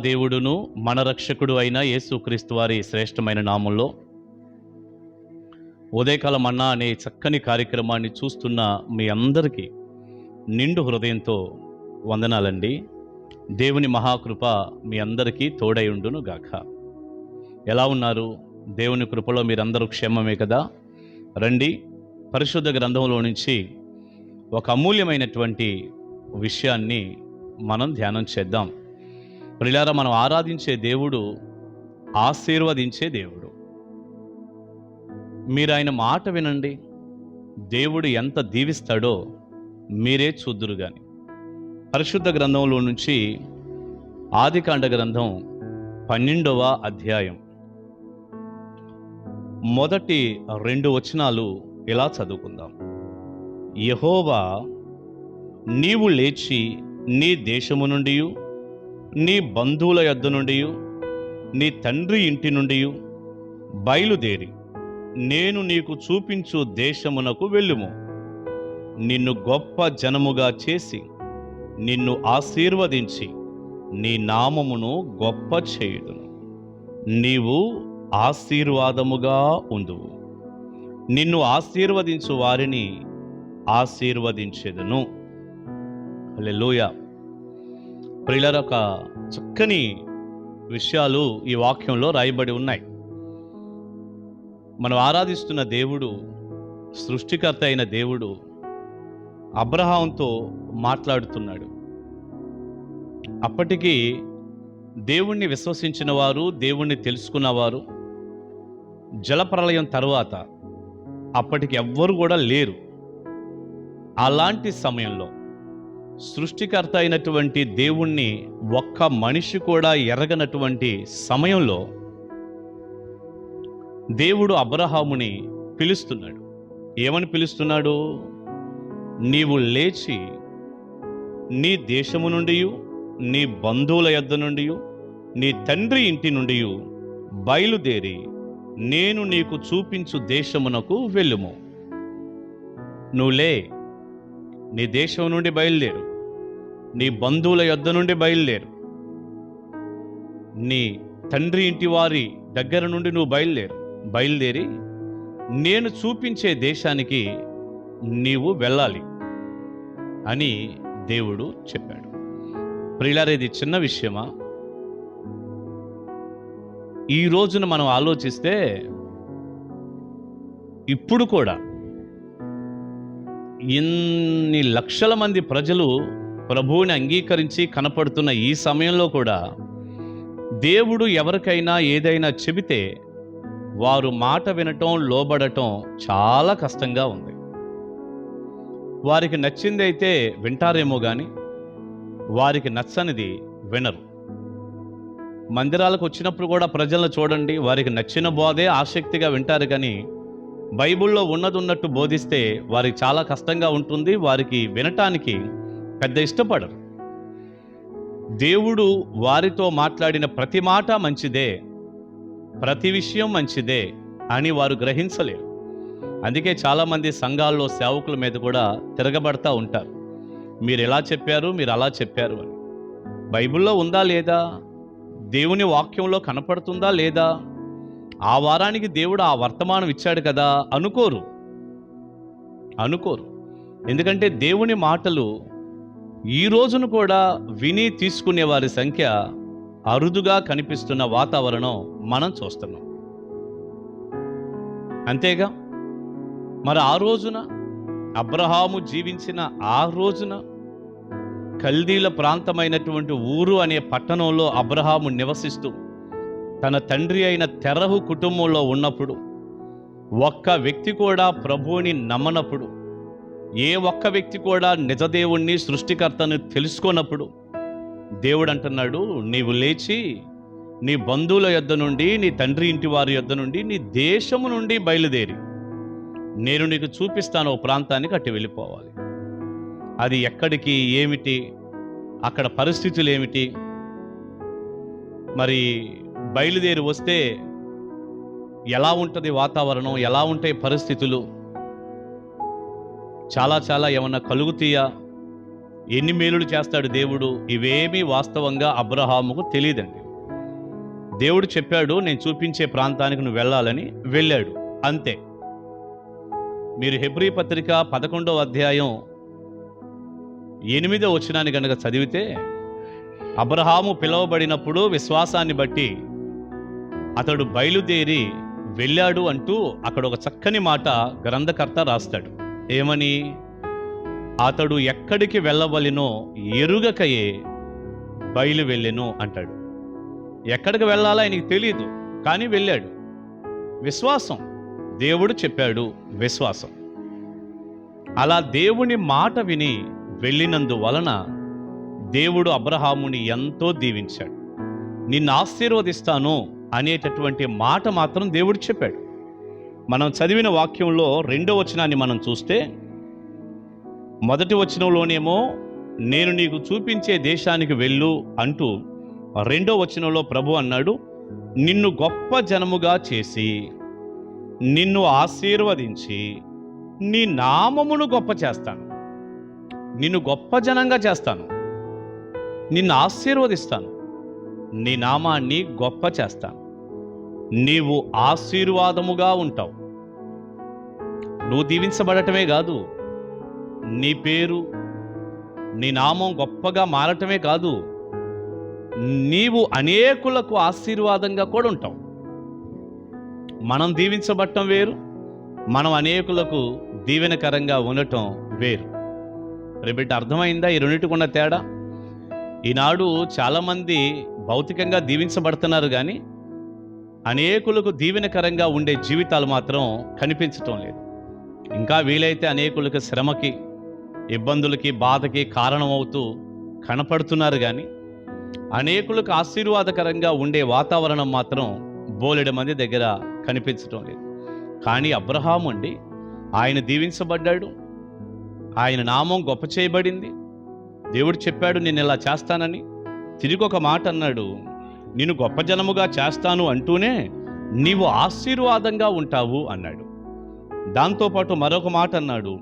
దేవుడును మన రక్షకుడు అయిన యేసుక్రీస్తు వారి శ్రేష్టమైన నామంలో ఉదయకాల మన్నా అనే చక్కని కార్యక్రమాన్ని చూస్తున్న మీ అందరికీ నిండు హృదయంతో వందనాలండి. దేవుని మహాకృప మీ అందరికీ తోడై ఉండును గాక. ఎలా ఉన్నారు? దేవుని కృపలో మీరందరూ క్షేమమే కదా? రండి, పరిశుద్ధ గ్రంథంలో నుంచి ఒక అమూల్యమైనటువంటి విషయాన్ని మనం ధ్యానం చేద్దాం. ప్రియులారా, మనం ఆరాధించే దేవుడు ఆశీర్వదించే దేవుడు. మీరు ఆయన మాట వినండి, దేవుడు ఎంత దీవిస్తాడో మీరే చూద్దురు గాని. పరిశుద్ధ గ్రంథంలో నుంచి ఆదికాండ గ్రంథం 12వ అధ్యాయం మొదటి 2 వచనాలు ఇలా చదువుకుందాం. యెహోవా, నీవు లేచి నీ దేశము నుండి, నీ బంధువుల యొద్ద నుండి, నీ తండ్రి ఇంటి నుండి బయలుదేరి నేను నీకు చూపించు దేశమునకు వెళ్ళుము. నిన్ను గొప్ప జనముగా చేసి నిన్ను ఆశీర్వదించి నీ నామమును గొప్ప చేయుదును. నీవు ఆశీర్వాదముగా ఉందువు. నిన్ను ఆశీర్వదించు వారిని ఆశీర్వదించెదను. హల్లెలూయా. ప్రియులారా, ఒక చక్కని విషయాలు ఈ వాక్యంలో రాయబడి ఉన్నాయి. మనం ఆరాధిస్తున్న దేవుడు, సృష్టికర్త అయిన దేవుడు అబ్రహాముతో మాట్లాడుతున్నాడు. అప్పటికి దేవుణ్ణి విశ్వసించిన వారు, దేవుణ్ణి తెలుసుకున్నవారు జలప్రళయం తరువాత అప్పటికి ఎవ్వరు కూడా లేరు. అలాంటి సమయంలో సృష్టికర్త అయినటువంటి దేవుణ్ణి ఒక్క మనిషి కూడా ఎరగనటువంటి సమయంలో దేవుడు అబ్రహాముని పిలుస్తున్నాడు. ఏమని పిలుస్తున్నాడు? నీవు లేచి నీ దేశము నుండి, నీ బంధువుల యొద్ద నుండి, నీ తండ్రి ఇంటి నుండి బయలుదేరి నేను నీకు చూపించు దేశమునకు వెళ్ళుము. నువ్వు లే, నీ దేశం నుండి బయలుదేరు, నీ బంధువుల యొద్ద నుండి బయలుదేరు, నీ తండ్రి ఇంటి వారి దగ్గర నుండి నువ్వు బయలుదేరి నేను చూపించే దేశానికి నీవు వెళ్ళాలి అని దేవుడు చెప్పాడు. ప్రియులారా, ఇది చిన్న విషయమా? ఈ రోజున మనం ఆలోచిస్తే ఇప్పుడు కూడా ఇన్ని లక్షల మంది ప్రజలు ప్రభువుని అంగీకరించి కనపడుతున్న ఈ సమయంలో కూడా దేవుడు ఎవరికైనా ఏదైనా చెబితే వారు మాట వినటం, లోబడటం చాలా కష్టంగా ఉంది. వారికి నచ్చింది అయితే వింటారేమో కానీ వారికి నచ్చనిది వినరు. మందిరాలకు వచ్చినప్పుడు కూడా ప్రజలను చూడండి, వారికి నచ్చిన బోధే ఆసక్తిగా వింటారు, కానీ బైబిల్లో ఉన్నది ఉన్నట్టు బోధిస్తే వారికి చాలా కష్టంగా ఉంటుంది. వారికి వినటానికి పెద్ద ఇష్టపడరు. దేవుడు వారితో మాట్లాడిన ప్రతి మాట మంచిదే, ప్రతి విషయం మంచిదే అని వారు గ్రహించలేరు. అందుకే చాలామంది సంఘాల్లో సేవకుల మీద కూడా తిరగబడతా ఉంటారు. మీరు ఎలా చెప్పారు, మీరు అలా చెప్పారు అని. బైబిల్లో ఉందా లేదా? దేవుని వాక్యంలో కనపడుతుందా లేదా? ఆ వారానికి దేవుడు ఆ వర్తమానం ఇచ్చాడు కదా అనుకోరు. ఎందుకంటే దేవుని మాటలు ఈ రోజును కూడా విని తీసుకునే వారి సంఖ్య అరుదుగా కనిపిస్తున్న వాతావరణం మనం చూస్తున్నాం. అంతేగా మరి ఆ రోజున అబ్రహాము జీవించిన ఆ రోజున కల్దీల ప్రాంతమైనటువంటి ఊరు అనే పట్టణంలో అబ్రహాము నివసిస్తూ తన తండ్రి అయిన తెరహు కుటుంబంలో ఉన్నప్పుడు, ఒక్క వ్యక్తి కూడా ప్రభువుని నమ్మనప్పుడు, ఏ ఒక్క వ్యక్తి కూడా నిజదేవుణ్ణి, సృష్టికర్తను తెలుసుకున్నప్పుడు దేవుడు అంటున్నాడు, నీవు లేచి నీ బంధువుల యొద్ద నుండి, నీ తండ్రి ఇంటి వారి యొద్ద నుండి, నీ దేశము నుండి బయలుదేరి నేను నీకు చూపిస్తాను ఓ ప్రాంతానికి, అటు వెళ్ళిపోవాలి. అది ఎక్కడికి, ఏమిటి, అక్కడ పరిస్థితులు ఏమిటి, మరి బయలుదేరి వస్తే ఎలా ఉంటుంది వాతావరణం, ఎలా ఉంటాయి పరిస్థితులు, చాలా ఏమన్నా కలుగుతాయా, ఎన్ని మేలులు చేస్తాడు దేవుడు, ఇవేమీ వాస్తవంగా అబ్రహాముకు తెలియదండి. దేవుడు చెప్పాడు, నేను చూపించే ప్రాంతానికి నువ్వు వెళ్ళాలని, వెళ్ళాడు, అంతే. మీరు హెబ్రీ పత్రిక 11వ అధ్యాయం 8వ వచనాన్ని కనుక చదివితే, అబ్రహాము పిలువబడినప్పుడు విశ్వాసాన్ని బట్టి అతడు బయలుదేరి వెళ్ళాడు అంటూ అక్కడ ఒక చక్కని మాట గ్రంథకర్త రాస్తాడు. ఏమని? అతడు ఎక్కడికి వెళ్ళవలెనో ఎరుగకయే బయలు వెళ్ళెను అంటాడు. ఎక్కడికి వెళ్ళాలో ఆయనకి తెలియదు, కానీ వెళ్ళాడు. విశ్వాసం. దేవుడు చెప్పాడు, విశ్వాసం. అలా దేవుని మాట విని వెళ్ళినందువలన దేవుడు అబ్రహాముని ఎంతో దీవించాడు. నిన్ను ఆశీర్వదిస్తాను అనేటటువంటి మాట మాత్రం దేవుడు చెప్పాడు. మనం చదివిన వాక్యంలో 2వ వచనాన్ని మనం చూస్తే, మొదటి వచనంలోనేమో నేను నీకు చూపించే దేశానికి వెళ్ళు అంటూ, 2వ వచనంలో ప్రభు అన్నాడు, నిన్ను గొప్ప జనముగా చేసి నిన్ను ఆశీర్వదించి నీ నామమును గొప్ప చేస్తాను. నిన్ను గొప్ప జనంగా చేస్తాను, నిన్ను ఆశీర్వదిస్తాను, నీ నామాన్ని గొప్ప చేస్తాను, నీవు ఆశీర్వాదముగా ఉంటావు. నువ్వు దీవించబడటమే కాదు, నీ పేరు, నీ నామం గొప్పగా మారటమే కాదు, నీవు అనేకులకు ఆశీర్వాదంగా కూడా ఉంటావు. మనం దీవించబడటం వేరు, మనం అనేకులకు దీవెనకరంగా ఉండటం వేరు. రేబిడ్డ అర్థమైందా ఈ రెండింటికున్న తేడా? ఈనాడు చాలామంది భౌతికంగా దీవించబడుతున్నారు, కానీ అనేకులకు దీవెనకరంగా ఉండే జీవితాలు మాత్రం కనిపించటం లేదు. ఇంకా వీలైతే అనేకులకు శ్రమకి, ఇబ్బందులకి, బాధకి కారణమవుతూ కనపడుతున్నారు, కానీ అనేకులకు ఆశీర్వాదకరంగా ఉండే వాతావరణం మాత్రం బోలెడు మంది దగ్గర కనిపించటం లేదు. కానీ అబ్రహాము అండి, ఆయన దీవించబడ్డాడు, ఆయన నామం గొప్ప చేయబడింది. దేవుడు చెప్పాడు, నేను ఇలా చేస్తానని. తిరిగి ఒక మాట అన్నాడు, నిన్ను గొప్ప జనముగా చేస్తాను అంటూనే నీవు ఆశీర్వాదంగా ఉంటావు అన్నాడు. దాంతోపాటు మరొక మాట అన్నాడు,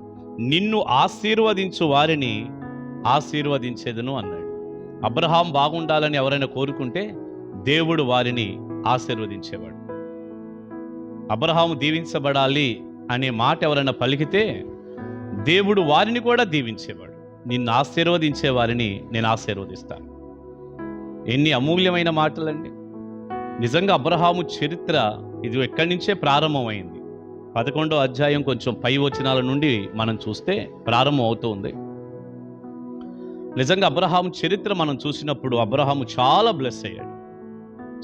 నిన్ను ఆశీర్వదించు వారిని ఆశీర్వదించేదను అన్నాడు. అబ్రహాం బాగుండాలని ఎవరైనా కోరుకుంటే దేవుడు వారిని ఆశీర్వదించేవాడు. అబ్రహాము దీవించబడాలి అనే మాట ఎవరైనా పలికితే దేవుడు వారిని కూడా దీవించేవాడు. నిన్ను ఆశీర్వదించే వారిని నేను ఆశీర్వదిస్తాను. ఎన్ని అమూల్యమైన మాటలండి. నిజంగా అబ్రహాము చరిత్ర ఇది ఎక్కడి నుంచే ప్రారంభమైంది. 11వ అధ్యాయం కొంచెం పై వచనాల నుండి మనం చూస్తే ప్రారంభం అవుతుంది. నిజంగా అబ్రహాము చరిత్ర మనం చూసినప్పుడు అబ్రహాము చాలా బ్లెస్ అయ్యాడు,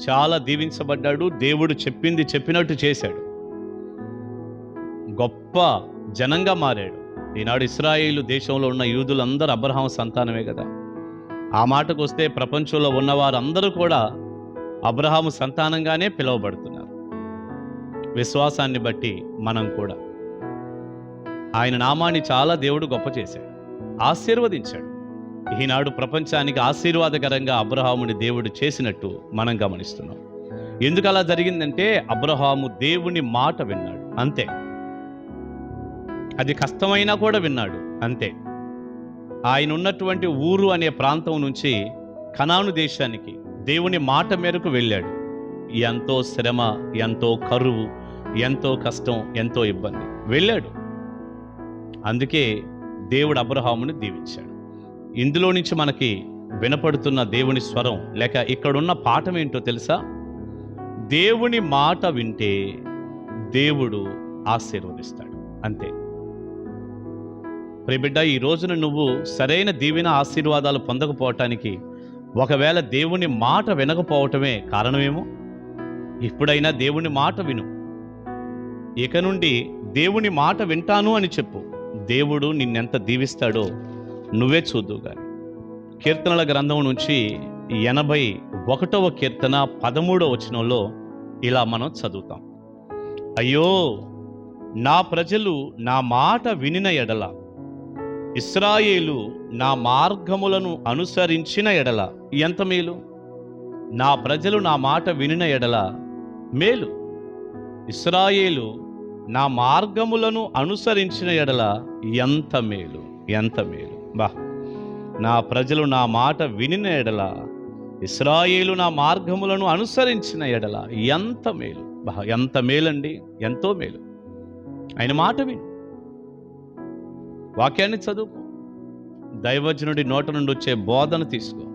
చాలా దీవించబడ్డాడు. దేవుడు చెప్పింది చెప్పినట్టు చేశాడు, గొప్ప జనంగా మారాడు. ఈనాడు ఇశ్రాయేలు దేశంలో ఉన్న యూదులందరూ అబ్రహాము సంతానమే కదా. ఆ మాటకు వస్తే ప్రపంచంలో ఉన్నవారందరూ కూడా అబ్రహాము సంతానంగానే పిలువబడుతున్నారు. విశ్వాసాన్ని బట్టి మనం కూడా ఆయన నామాన్ని చాలా దేవుడు గొప్ప చేశాడు, ఆశీర్వదించాడు. ఈనాడు ప్రపంచానికి ఆశీర్వాదకరంగా అబ్రహాముని దేవుడు చేసినట్టు మనం గమనిస్తున్నాం. ఎందుకు అలా జరిగిందంటే అబ్రహాము దేవుని మాట విన్నాడు, అంతే. అది కష్టమైనా కూడా విన్నాడు, అంతే. ఆయన ఉన్నటువంటి ఊరు అనే ప్రాంతం నుంచి కనాను దేశానికి దేవుని మాట మేరకు వెళ్ళాడు. ఎంతో శ్రమ, ఎంతో కరువు, ఎంతో కష్టం, ఎంతో ఇబ్బంది, వెళ్ళాడు. అందుకే దేవుడు అబ్రహాముని దీవించాడు. ఇందులో నుంచి మనకి వినపడుతున్న దేవుని స్వరం లేక ఇక్కడున్న పాఠం ఏంటో తెలుసా? దేవుని మాట వింటే దేవుడు ఆశీర్వదిస్తాడు, అంతే. ప్రియబిడ్డ, ఈ రోజున నువ్వు సరైన దీవెన ఆశీర్వాదాలు పొందకపోవటానికి ఒకవేళ దేవుని మాట వినకపోవటమే కారణమేమో. ఇప్పుడైనా దేవుని మాట విను. ఇక నుండి దేవుని మాట వింటాను అని చెప్పు. దేవుడు నిన్నెంత దీవిస్తాడో నువ్వే చూద్దు. కానీ కీర్తనల గ్రంథం నుంచి 81వ కీర్తన 13వ వచనంలో ఇలా మనం చదువుతాం, అయ్యో నా ప్రజలు నా మాట వినిన ఎడల, ఇశ్రాయేలు నా మార్గములను అనుసరించిన ఎడల ఎంత మేలు. నా ప్రజలు నా మాట వినిన ఎడల మేలు. ఇశ్రాయేలు నా మార్గములను అనుసరించిన ఎడల ఎంత మేలు, ఎంత మేలు. బా, నా ప్రజలు నా మాట వినిన ఎడల, ఇశ్రాయేలు నా మార్గములను అనుసరించిన ఎడల ఎంత మేలు. ఎంత మేలండి, ఎంతో మేలు. ఆయన మాట విను, వాక్యాన్ని చదువుకో, దైవజనుడి నోట నుండి వచ్చే బోధన తీసుకో,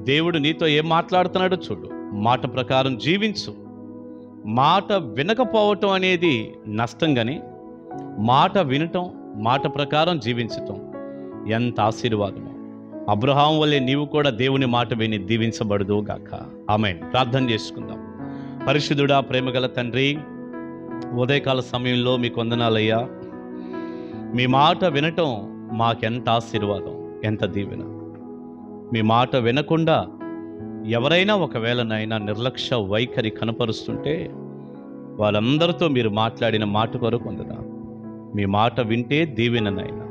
దేవుడు నీతో ఏం మాట్లాడుతున్నాడో చూడు, మాట ప్రకారం జీవించు. మాట వినకపోవటం అనేది నష్టం, కానీ మాట వినటం, మాట ప్రకారం జీవించటం ఎంత ఆశీర్వాదమో. అబ్రహాం వల్లే నీవు కూడా దేవుని మాట విని దీవించబడదు గాక. ఆమేన్. ప్రార్థన చేసుకుందాం. పరిశుద్ధుడా, ప్రేమగల తండ్రి, ఉదయకాల సమయంలో మీకు వందనాలయ్యా. మీ మాట వినటం మాకెంత ఆశీర్వాదం, ఎంత దీవెన. మీ మాట వినకుండా ఎవరైనా ఒకవేళనైనా నిర్లక్ష్య వైఖరి కనపరుస్తుంటే వాళ్ళందరితో మీరు మాట్లాడిన మాట కొరకు వందనాలు. మీ మాట వింటే దీవెననైనా,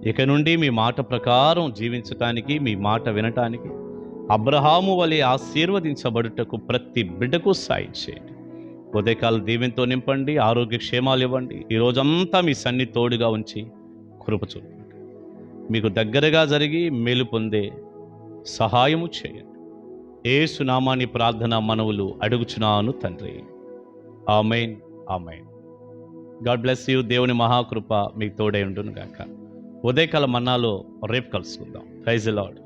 ఇక నుండి మీ మాట ప్రకారం జీవించటానికి, మీ మాట వినటానికి అబ్రహాము వలె ఆశీర్వదించబడుటకు ప్రతి బిడ్డకు సాయం చేయండి. ఉదయకాల దీవెనతో నింపండి, ఆరోగ్య క్షేమాలు ఇవ్వండి. ఈ రోజంతా మీ సన్ని తోడుగా ఉంచి కృప చూపండి. మీకు దగ్గరగా జరిగి మేలు పొందే సహాయము చేయండి. యేసు నామాని ప్రార్థన మనవులు అడుగుచున్నాను తండ్రి. Amen, amen. God bless you. దేవుని మహాకృప మీకు తోడై ఉండును గాక. ఉదయకాల మన్నాలో రేపు కలుసుకుందాం. Praise the lord.